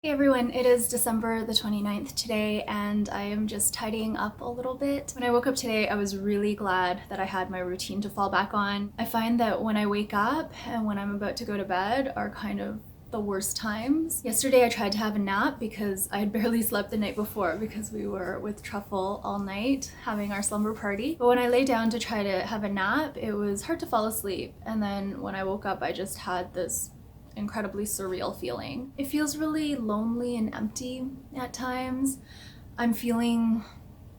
Hey everyone, it is December the 29th today and I am just tidying up a little bit. When I woke up today, I was really glad that I had my routine to fall back on. I find that when I wake up and when I'm about to go to bed are kind of the worst times. Yesterday I tried to have a nap because I had barely slept the night before because we were with Truffle all night having our slumber party. But when I lay down to try to have a nap, it was hard to fall asleep. And then when I woke up, I just had this incredibly surreal feeling. It feels really lonely and empty at times. I'm feeling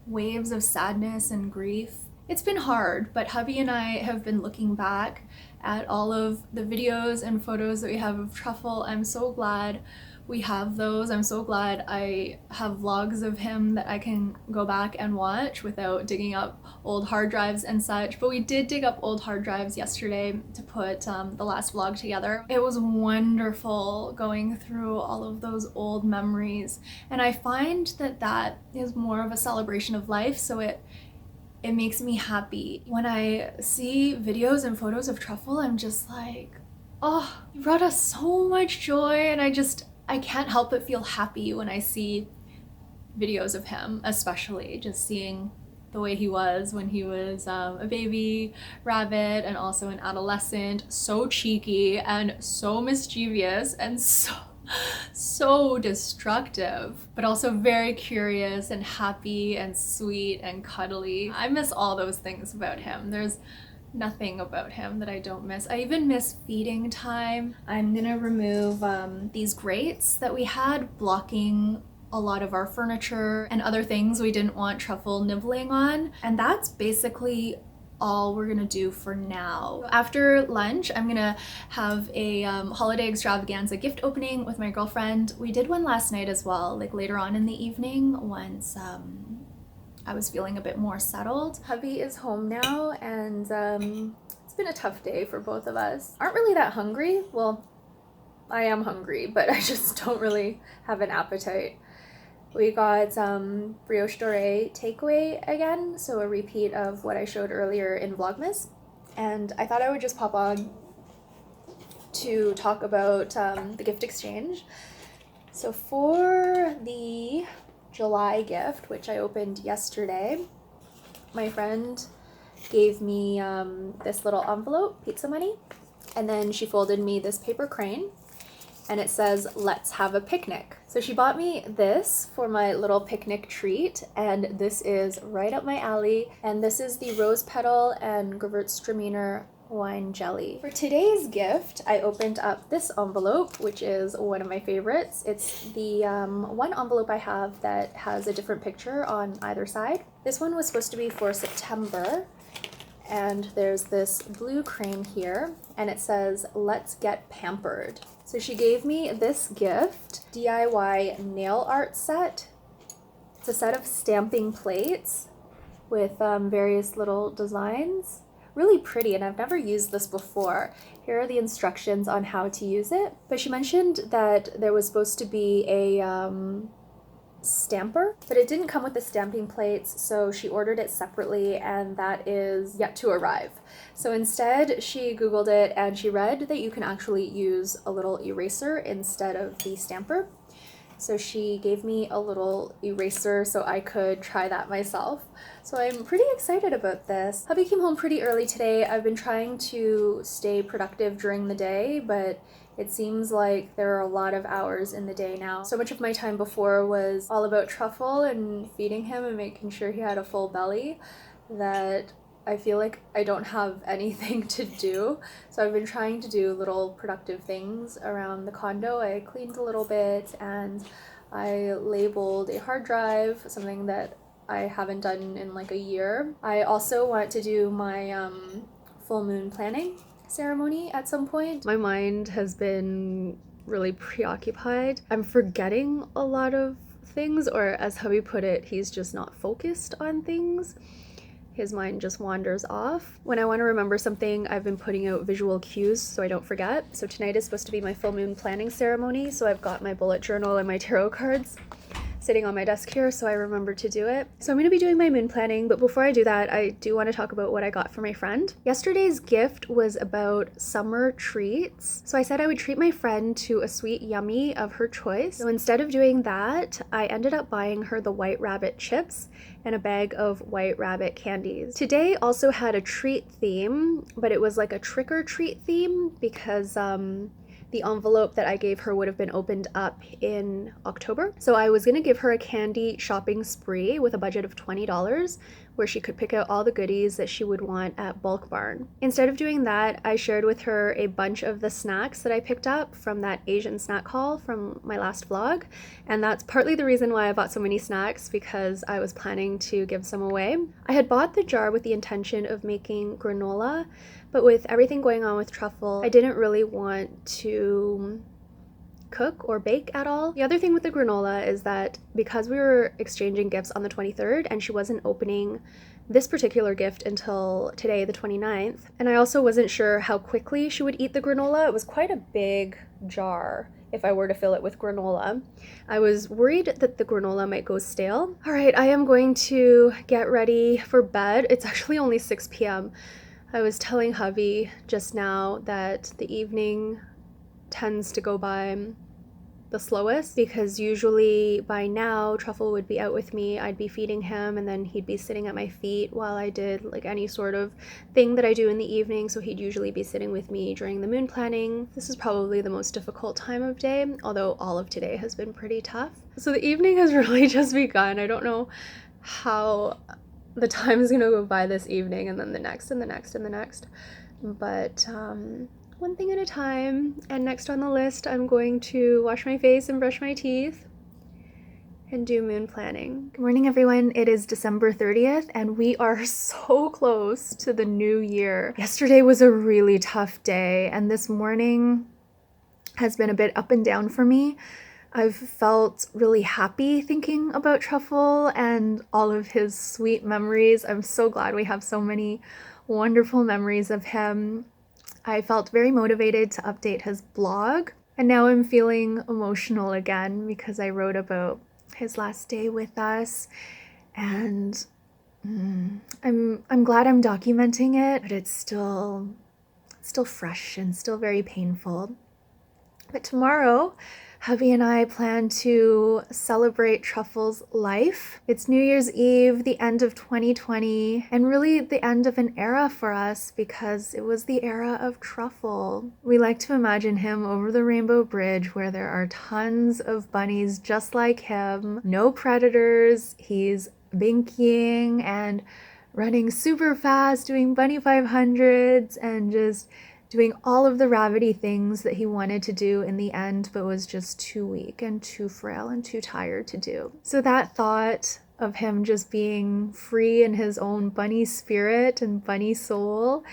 waves of sadness and grief. It's been hard, but hubby and I have been looking back at all of the videos and photos that we have of Truffle. I'm so glad we have those. I'm so glad I have vlogs of him that I can go back and watch without digging up old hard drives and such. But we did dig up old hard drives yesterday to put the last vlog together. It was wonderful going through all of those old memories, and I find that that is more of a celebration of life, so it makes me happy. When I see videos and photos of Truffle, I'm just like, oh, he brought us so much joy, and I can't help but feel happy when I see videos of him, especially just seeing the way he was when he was a baby rabbit and also an adolescent, so cheeky and so mischievous and so destructive, but also very curious and happy and sweet and cuddly. I miss all those things about him. There's nothing about him that I don't miss. I even miss feeding time. I'm gonna remove these grates that we had blocking a lot of our furniture and other things we didn't want Truffle nibbling on. And that's basically all we're gonna do for now. After lunch, I'm gonna have a holiday extravaganza gift opening with my girlfriend. We did one last night as well, like later on in the evening once I was feeling a bit more settled. Hubby is home now and it's been a tough day for both of us. Aren't really that hungry. Well, I am hungry, but I just don't really have an appetite. We got Brioche Doree takeaway again, so a repeat of what I showed earlier in Vlogmas. And I thought I would just pop on to talk about the gift exchange. So for the July gift, which I opened yesterday, my friend gave me this little envelope, pizza money, and then she folded me this paper crane, and it says, "Let's have a picnic." So she bought me this for my little picnic treat, and this is right up my alley, and this is the rose petal and Gewürztraminer wine jelly. For today's gift, I opened up this envelope, which is one of my favorites. It's the one envelope I have that has a different picture on either side. This one was supposed to be for September, and there's this blue crane here, and it says, "Let's get pampered." So she gave me this gift, DIY nail art set. It's a set of stamping plates with various little designs. Really pretty, and I've never used this before. Here are the instructions on how to use it. But she mentioned that there was supposed to be a stamper, but it didn't come with the stamping plates, so she ordered it separately, and that is yet to arrive. So instead, she Googled it and she read that you can actually use a little eraser instead of the stamper. So she gave me a little eraser so I could try that myself. So I'm pretty excited about this. Hubby came home pretty early today. I've been trying to stay productive during the day, but it seems like there are a lot of hours in the day now. So much of my time before was all about Truffle and feeding him and making sure he had a full belly that I feel like I don't have anything to do. So I've been trying to do little productive things around the condo. I cleaned a little bit and I labeled a hard drive, something that I haven't done in like a year. I also want to do my full moon planning ceremony at some point. My mind has been really preoccupied. I'm forgetting a lot of things, or as hubby put it, he's just not focused on things. His mind just wanders off. When I want to remember something, I've been putting out visual cues so I don't forget. So tonight is supposed to be my full moon planning ceremony, so I've got my bullet journal and my tarot cards. sitting on my desk here, so I remembered to do it. So I'm going to be doing my moon planning, but before I do that, I do want to talk about what I got for my friend. Yesterday's gift was about summer treats. So I said I would treat my friend to a sweet yummy of her choice. So instead of doing that, I ended up buying her the White Rabbit chips and a bag of White Rabbit candies. Today also had a treat theme, but it was like a trick or treat theme because the envelope that I gave her would have been opened up in October. So I was gonna give her a candy shopping spree with a budget of $20 where she could pick out all the goodies that she would want at Bulk Barn. Instead of doing that, I shared with her a bunch of the snacks that I picked up from that Asian snack haul from my last vlog. And that's partly the reason why I bought so many snacks, because I was planning to give some away. I had bought the jar with the intention of making granola, but with everything going on with Truffle, I didn't really want to cook or bake at all. The other thing with the granola is that because we were exchanging gifts on the 23rd and she wasn't opening this particular gift until today, the 29th, and I also wasn't sure how quickly she would eat the granola. It was quite a big jar if I were to fill it with granola. I was worried that the granola might go stale. All right, I am going to get ready for bed. It's actually only 6 p.m. I was telling hubby just now that the evening tends to go by the slowest because usually by now Truffle would be out with me, I'd be feeding him, and then he'd be sitting at my feet while I did like any sort of thing that I do in the evening, so he'd usually be sitting with me during the moon planning. This is probably the most difficult time of day, although all of today has been pretty tough. So the evening has really just begun. I don't know how the time is gonna go by this evening, and then the next and the next and the next, but one thing at a time. And next on the list, I'm going to wash my face and brush my teeth and do moon planning. Good morning, everyone. It is December 30th, and we are so close to the new year. Yesterday was a really tough day, and this morning has been a bit up and down for me. I've felt really happy thinking about Truffle and all of his sweet memories. I'm so glad we have so many wonderful memories of him. I felt very motivated to update his blog, and now I'm feeling emotional again because I wrote about his last day with us, and I'm glad I'm documenting it, but it's still fresh and still very painful. But tomorrow, hubby and I plan to celebrate Truffle's life. It's New Year's Eve, the end of 2020, and really the end of an era for us because it was the era of Truffle. We like to imagine him over the Rainbow Bridge where there are tons of bunnies just like him, no predators, he's binkying and running super fast, doing bunny 500s, and just doing all of the rabbity things that he wanted to do in the end, but was just too weak and too frail and too tired to do. So that thought of him just being free in his own bunny spirit and bunny soul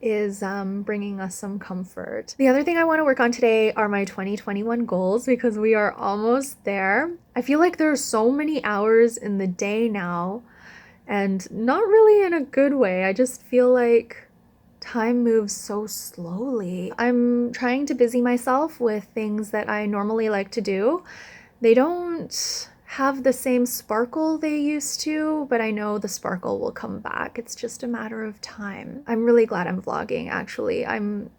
is bringing us some comfort. The other thing I want to work on today are my 2021 goals because we are almost there. I feel like there are so many hours in the day now, and not really in a good way. I just feel like time moves so slowly. I'm trying to busy myself with things that I normally like to do. They don't have the same sparkle they used to, but I know the sparkle will come back. It's just a matter of time. I'm really glad I'm vlogging, actually. I'm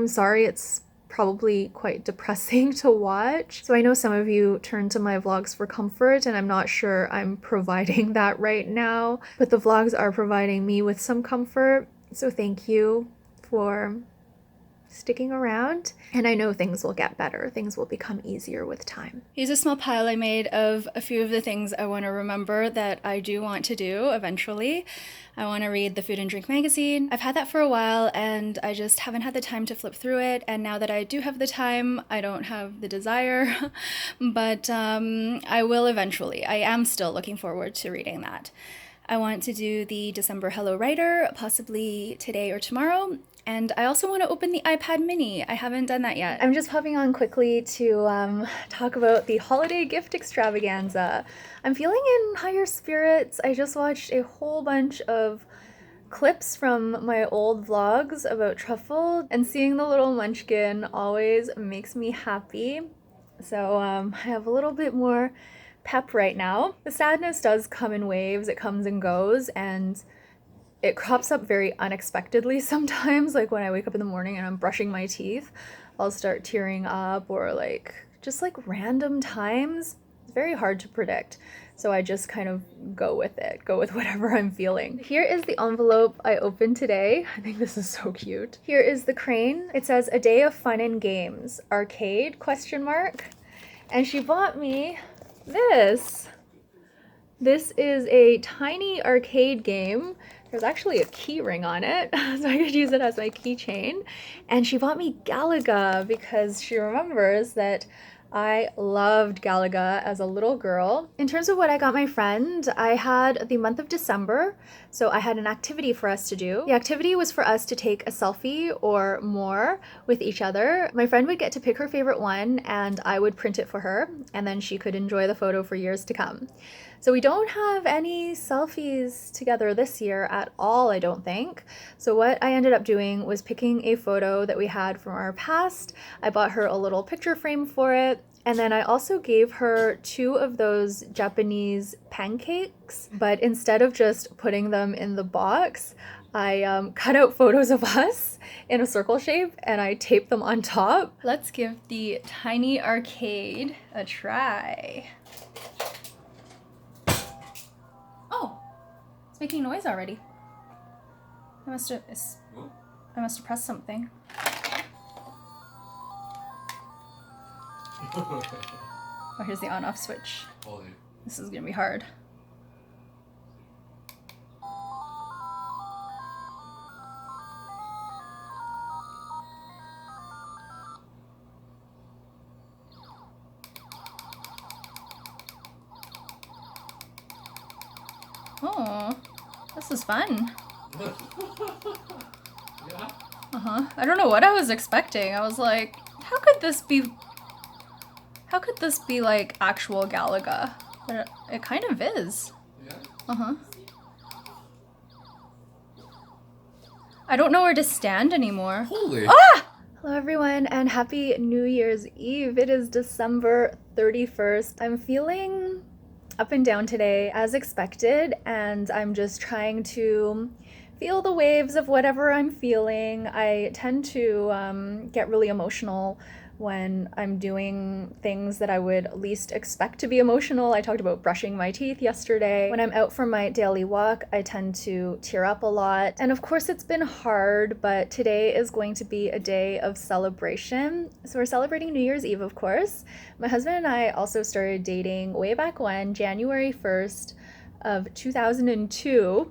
sorry it's probably quite depressing to watch. So I know some of you turn to my vlogs for comfort, and I'm not sure I'm providing that right now, but the vlogs are providing me with some comfort. So thank you for sticking around, and I know things will get better. Things will become easier with time. Here's a small pile I made of a few of the things I want to remember that I do want to do eventually. I want to read the Food and Drink magazine. I've had that for a while and I just haven't had the time to flip through it, and now that I do have the time, I don't have the desire, but I will eventually. I am still looking forward to reading that. I want to do the December Hello Writer, possibly today or tomorrow. And I also want to open the iPad mini. I haven't done that yet. I'm just popping on quickly to talk about the holiday gift extravaganza. I'm feeling in higher spirits. I just watched a whole bunch of clips from my old vlogs about Truffle, and seeing the little munchkin always makes me happy. So I have a little bit more pep right now. The sadness does come in waves, it comes and goes, and it crops up very unexpectedly sometimes. Like when I wake up in the morning and I'm brushing my teeth, I'll start tearing up, or like just like random times. It's very hard to predict. So I just kind of go with it, go with whatever I'm feeling. Here is the envelope I opened today. I think this is so cute. Here is the crane. It says, "A day of fun and games, arcade, question mark." And she bought me this. This is a tiny arcade game. There's actually a key ring on it, so I could use it as my keychain. And she bought me Galaga because she remembers that I loved Galaga as a little girl. In terms of what I got my friend, I had the month of December, so I had an activity for us to do. The activity was for us to take a selfie or more with each other. My friend would get to pick her favorite one, and I would print it for her, and then she could enjoy the photo for years to come. So we don't have any selfies together this year at all, I don't think. So what I ended up doing was picking a photo that we had from our past. I bought her a little picture frame for it. And then I also gave her 2 of those Japanese pancakes, but instead of just putting them in the box, I cut out photos of us in a circle shape and I taped them on top. Let's give the tiny arcade a try. Oh, it's making noise already. I must have pressed something. Oh, here's the on-off switch. This is gonna be hard. Oh, this is fun. Yeah. I don't know what I was expecting. I was like, how could this be like actual Galaga? But it kind of is. Yeah. I don't know where to stand anymore. Holy! Ah! Hello everyone and happy New Year's Eve. It is December 31st. I'm feeling up and down today as expected, and I'm just trying to feel the waves of whatever I'm feeling. I tend to get really emotional when I'm doing things that I would least expect to be emotional. I talked about brushing my teeth yesterday. When I'm out for my daily walk, I tend to tear up a lot. And of course it's been hard, but today is going to be a day of celebration. So we're celebrating New Year's Eve, of course. My husband and I also started dating way back when, January 1st of 2002.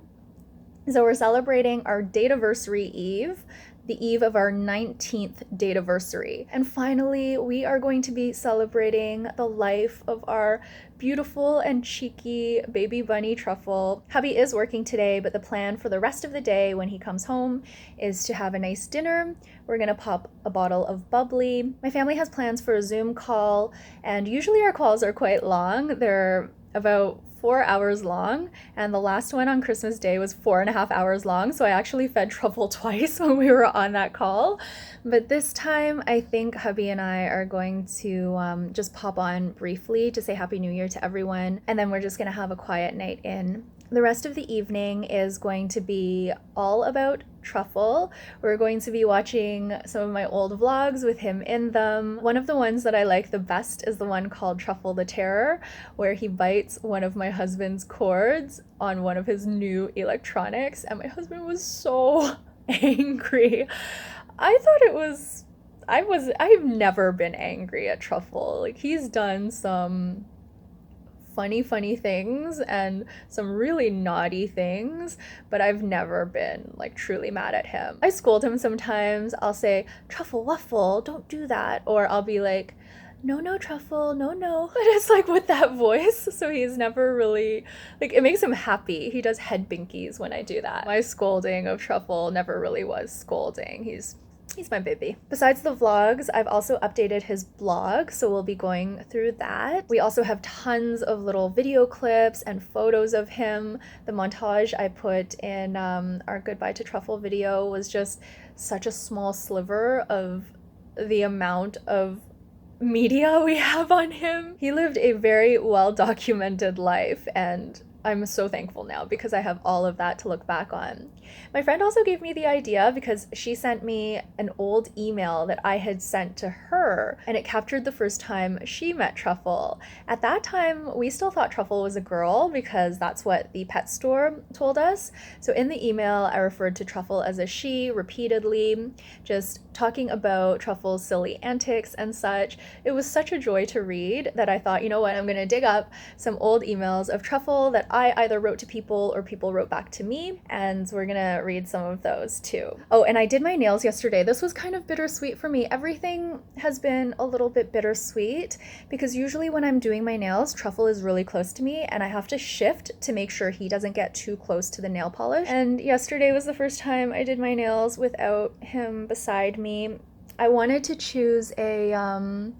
So we're celebrating our date-iversary eve, the eve of our 19th date-iversary. And finally, we are going to be celebrating the life of our beautiful and cheeky baby bunny Truffle. Hubby is working today, but the plan for the rest of the day when he comes home is to have a nice dinner. We're gonna pop a bottle of bubbly. My family has plans for a Zoom call, and usually our calls are quite long. They're about 4 hours long, and the last one on Christmas Day was 4.5 hours long, so I actually fed Truffle twice when we were on that call. But this time I think hubby and I are going to just pop on briefly to say Happy New Year to everyone, and then we're just gonna have a quiet night in. The rest of the evening is going to be all about Truffle. We're going to be watching some of my old vlogs with him in them. One of the ones that I like the best is the one called Truffle the Terror, where he bites one of my husband's cords on one of his new electronics, and my husband was so angry. I thought it was, I've never been angry at Truffle. Like, he's done some funny things and some really naughty things, but I've never been like truly mad at him. I scold him sometimes. I'll say, "Truffle Waffle, don't do that," or I'll be like, no Truffle, no, but it's like with that voice, so he's never really, like, it makes him happy. He does head binkies when I do that. My scolding of Truffle never really was scolding. He's my baby. Besides the vlogs, I've also updated his blog, so we'll be going through that. We also have tons of little video clips and photos of him. The montage I put in our Goodbye to Truffle video was just such a small sliver of the amount of media we have on him. He lived a very well-documented life, and I'm so thankful now because I have all of that to look back on. My friend also gave me the idea because she sent me an old email that I had sent to her, and it captured the first time she met Truffle. At that time, we still thought Truffle was a girl because that's what the pet store told us. So in the email, I referred to Truffle as a she repeatedly, just talking about Truffle's silly antics and such. It was such a joy to read that I thought, you know what, I'm gonna dig up some old emails of Truffle that I either wrote to people or people wrote back to me, and we're gonna read some of those too. Oh, and I did my nails yesterday. This was kind of bittersweet for me. Everything has been a little bit bittersweet because usually when I'm doing my nails, Truffle is really close to me and I have to shift to make sure he doesn't get too close to the nail polish. And yesterday was the first time I did my nails without him beside me. I wanted to choose a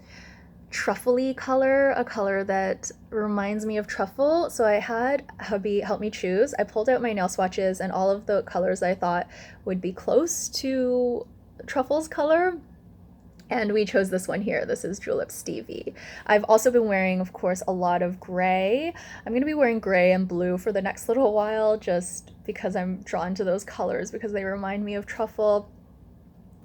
truffle-y color, a color that reminds me of truffle. So I had hubby help me choose. I pulled out my nail swatches and all of the colors I thought would be close to Truffle's color. And we chose this one here. This is Julep Stevie. I've also been wearing, of course, a lot of gray. I'm going to be wearing gray and blue for the next little while just because I'm drawn to those colors because they remind me of Truffle.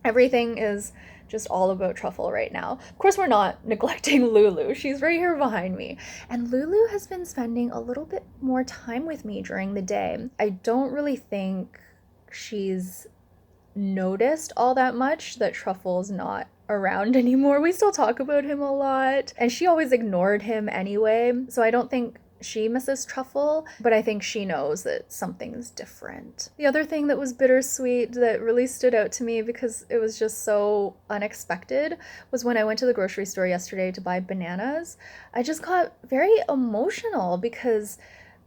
Everything is just all about Truffle right now. Of course, we're not neglecting Lulu. She's right here behind me. And Lulu has been spending a little bit more time with me during the day. I don't really think she's noticed all that much that Truffle's not around anymore. We still talk about him a lot, and she always ignored him anyway. So I don't think she misses Truffle, but I think she knows that something's different. The other thing that was bittersweet that really stood out to me because it was just so unexpected was when I went to the grocery store yesterday to buy bananas. I just got very emotional because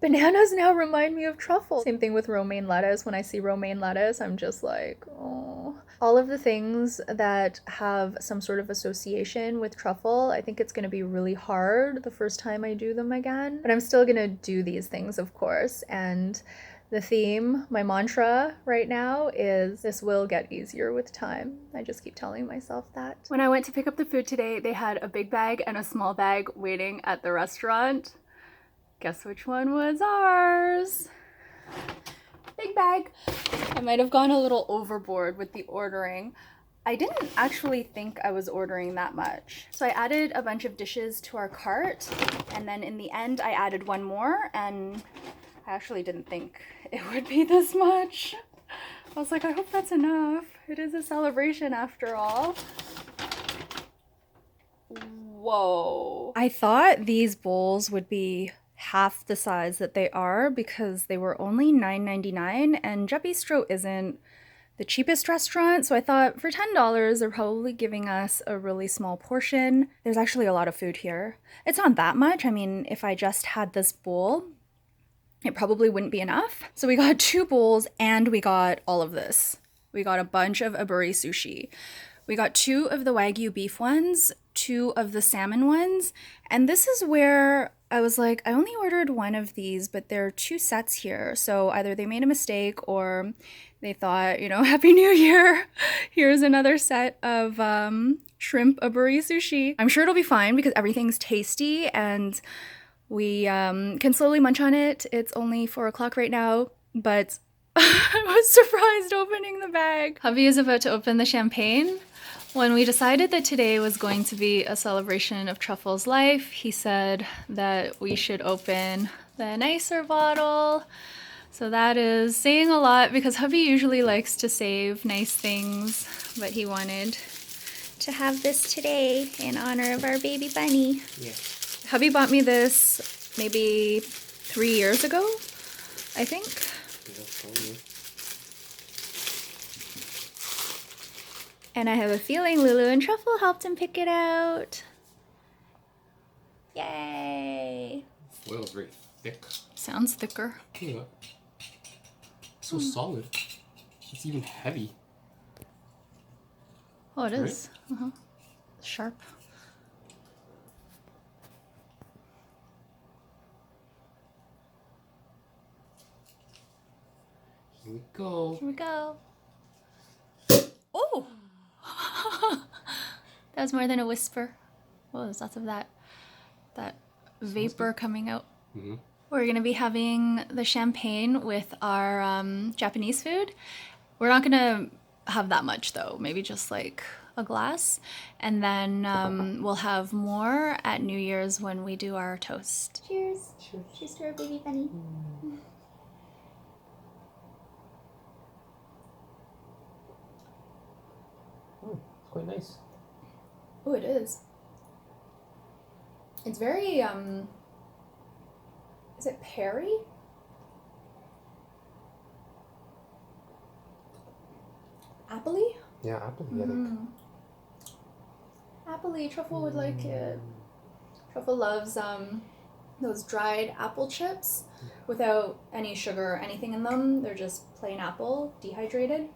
bananas now remind me of Truffle. Same thing with romaine lettuce. When I see romaine lettuce, I'm just like, oh. All of the things that have some sort of association with Truffle, I think it's going to be really hard the first time I do them again. But I'm still going to do these things, of course. And the theme, my mantra right now is this will get easier with time. I just keep telling myself that. When I went to pick up the food today, they had a big bag and a small bag waiting at the restaurant. Guess which one was ours? Big bag. I might have gone a little overboard with the ordering. I didn't actually think I was ordering that much. So I added a bunch of dishes to our cart, and then in the end I added one more, and I actually didn't think it would be this much. I was like, I hope that's enough. It is a celebration after all. Whoa. I thought these bowls would be half the size that they are because they were only $9.99, and Jabistro isn't the cheapest restaurant, so I thought for $10 they're probably giving us a really small portion. There's actually a lot of food here. It's not that much. I mean, if I just had this bowl, it probably wouldn't be enough. So we got 2 bowls and we got all of this. We got a bunch of aburi sushi. We got 2 of the Wagyu beef ones, 2 of the salmon ones, and this is where I was like, I only ordered 1 of these, but there are 2 sets here. So either they made a mistake or they thought, you know, Happy New Year. Here's another set of shrimp aburi sushi. I'm sure it'll be fine because everything's tasty and we can slowly munch on it. It's only 4 o'clock right now, but I was surprised opening the bag. Hubby is about to open the champagne. When we decided that today was going to be a celebration of Truffle's life, he said that we should open the nicer bottle. So that is saying a lot because hubby usually likes to save nice things, but he wanted to have this today in honor of our baby bunny. Yeah. Hubby bought me this maybe 3 years ago, I think. And I have a feeling Lulu and Truffle helped him pick it out. Yay! Foil is very thick. Sounds thicker. Yeah. So solid. It's even heavy. Oh, it is. Right? Sharp. Here we go. Here we go. Oh! That was more than a whisper. Oh, there's lots of that vapor coming out. Mm-hmm. We're gonna be having the champagne with our Japanese food. We're not gonna have that much though, maybe just like a glass. And then we'll have more at New Year's when we do our toast. Cheers. Cheers. Cheers to our baby bunny. Oh, it's quite nice. Oh, it is. It's very, is it Perry? Appley? Yeah, apple, I think. Appley, Truffle would like it. Truffle loves those dried apple chips without any sugar or anything in them. They're just plain apple, dehydrated.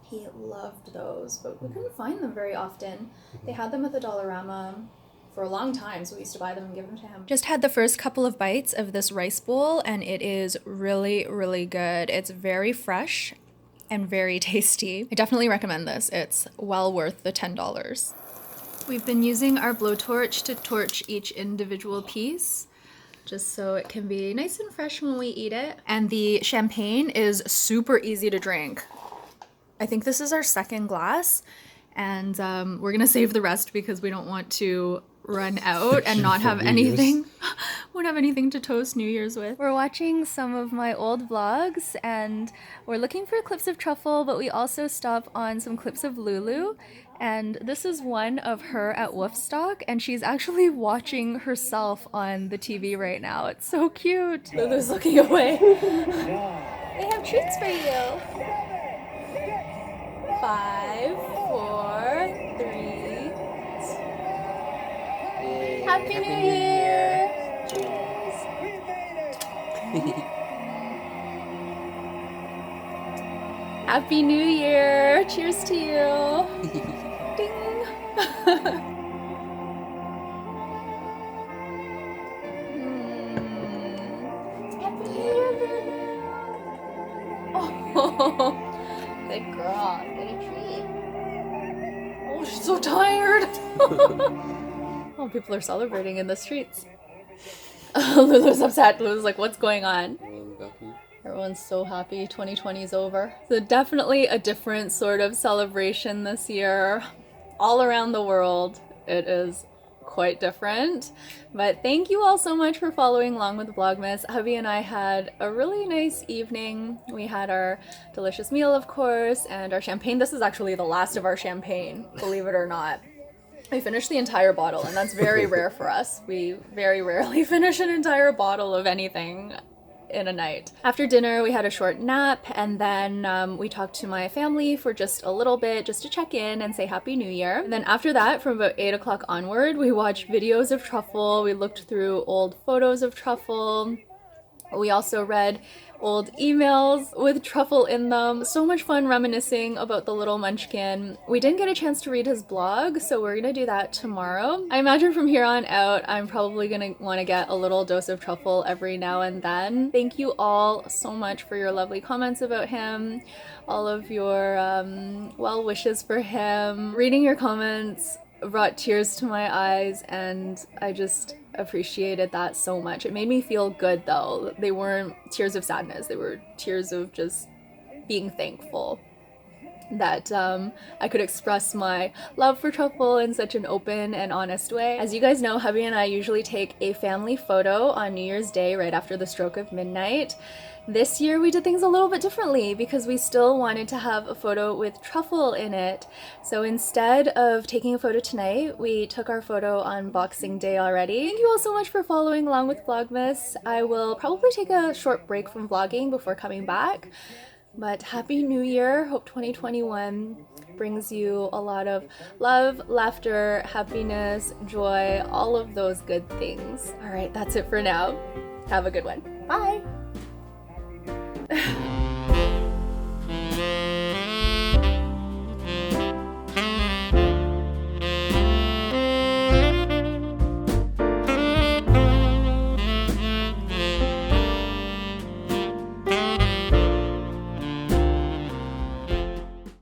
He loved those, but we couldn't find them very often. They had them at the Dollarama for a long time, so we used to buy them and give them to him. Just had the first couple of bites of this rice bowl, and it is really, really good. It's very fresh and very tasty. I definitely recommend this. It's well worth the $10. We've been using our blowtorch to torch each individual piece, just so it can be nice and fresh when we eat it. And the champagne is super easy to drink. I think this is our second glass, and we're gonna save the rest because we don't want to run out and not have anything. Won't have anything to toast New Year's with. We're watching some of my old vlogs and we're looking for clips of Truffle, but we also stop on some clips of Lulu. And this is one of her at Woofstock, and she's actually watching herself on the TV right now. It's so cute. Lulu's looking away. They have treats for you. 5, 4, 3. Happy New Year! Cheers! Happy New Year! Cheers to you! Ding! Happy New Year! Oh, good girl. Get a treat. Oh, she's so tired. Oh, people are celebrating in the streets. Lulu's upset. Lulu's like, what's going on? Everyone's so happy 2020 is over. So definitely a different sort of celebration this year. All around the world, it is quite different. But thank you all so much for following along with Vlogmas. Hubby and I had a really nice evening. We had our delicious meal, of course, and our champagne. This is actually the last of our champagne, believe it or not. We finished the entire bottle, and that's very rare for us. We very rarely finish an entire bottle of anything in a night. After dinner, we had a short nap, and then we talked to my family for just a little bit, just to check in and say Happy New Year. And then after that, from about 8 o'clock onward, we watched videos of Truffle. We looked through old photos of Truffle. We also read old emails with Truffle in them. So much fun reminiscing about the little munchkin. We didn't get a chance to read his blog, so we're gonna do that tomorrow. I imagine from here on out, I'm probably gonna want to get a little dose of Truffle every now and then. Thank you all so much for your lovely comments about him, all of your well wishes for him. Reading your comments brought tears to my eyes, and I just appreciated that so much. It made me feel good though. They weren't tears of sadness, they were tears of just being thankful that I could express my love for Truffle in such an open and honest way. As you guys know, Hubby and I usually take a family photo on New Year's Day right after the stroke of midnight. This year we did things a little bit differently because we still wanted to have a photo with Truffle in it. So instead of taking a photo tonight, we took our photo on Boxing Day already. Thank you all so much for following along with Vlogmas. I will probably take a short break from vlogging before coming back. But Happy New Year. Hope 2021 brings you a lot of love, laughter, happiness, joy, all of those good things. All right, that's it for now. Have a good one. Bye.